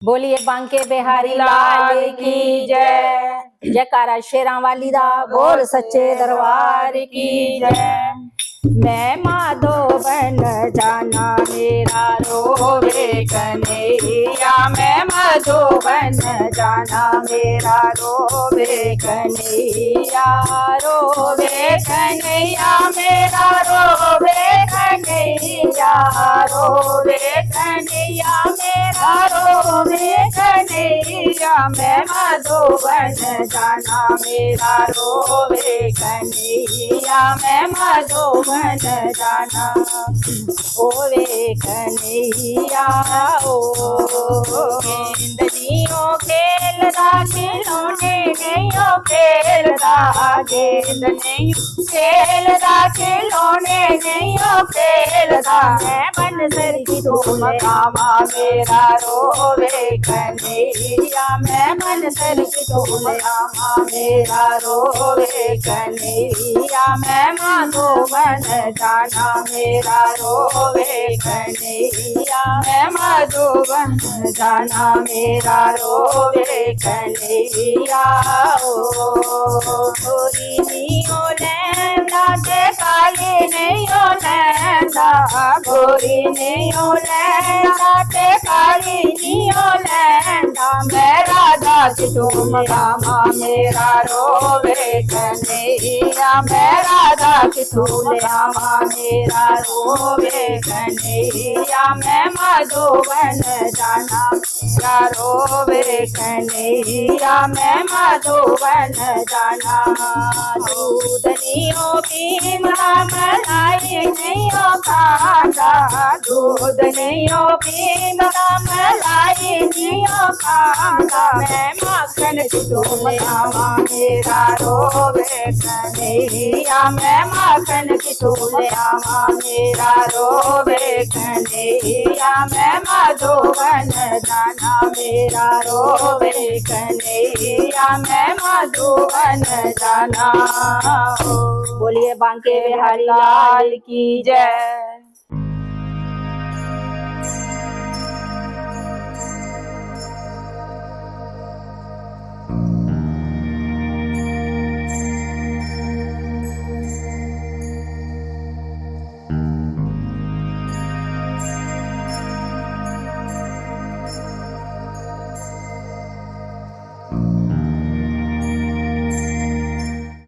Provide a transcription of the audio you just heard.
बोलिए बांके बिहारी लाल की जय। जयकारा शेरां वाली दा बोल सच्चे दरबार की जय। मैं माधो बन जाना मेरा रोवे कन्हैया, मैं माधो बन जाना मेरा रोवे कन्हैया, रोवे कन्हैया मेरा रोवे कन्हैया, रोवे कन्हैया मेरा रोवे कन्हैया, मैं माधो बन जाना मेरा रोवे कन्हैया, मैं माधो बन जाना ओवे कन्हैया ओ। गेंदनियों खेलदा खिलौने नैयो खेलदा, गेंद नहीं खेलदा खिलौने नैयो खेलदा, मैं बंसर की धूम गावा मेरा रोवे कन्हैया, मैं बंसर की धूम गावा मेरा रोवे कन्हैया, मैं माधो बन जाना मेरा रोवे कन्हैया, मैं माधो बन जाना मेरा रोवे कन्हैया ओ। गोरी नियो लैंदा के काली नियो लैंदा, गोरी नियो लैंदा के काली नियो लैंदा, मैं राधा की धूम गावा मेरा रोवे कन्हैया, मैं राधा की धूम गावा मेरा रोवे कन्हैया, मैं माधो बन जाना मेरा रोवे कन्हैया, मैं माधो बन जाना। दूध नियो पीवा मलाई नियो खांदा, दूध नियो पीवा मलाई नियो खांदा, मैं माखन की धूम गावा मेरा रोवे कन्हैया, मैं माखन की धूम गावा मेरा रोवे कन्हैया, मैं माधो बन जाना मेरा रोवे कन्हैया, मैं माधो बन जाना। बोलिए बांके बिहारी लाल की जय।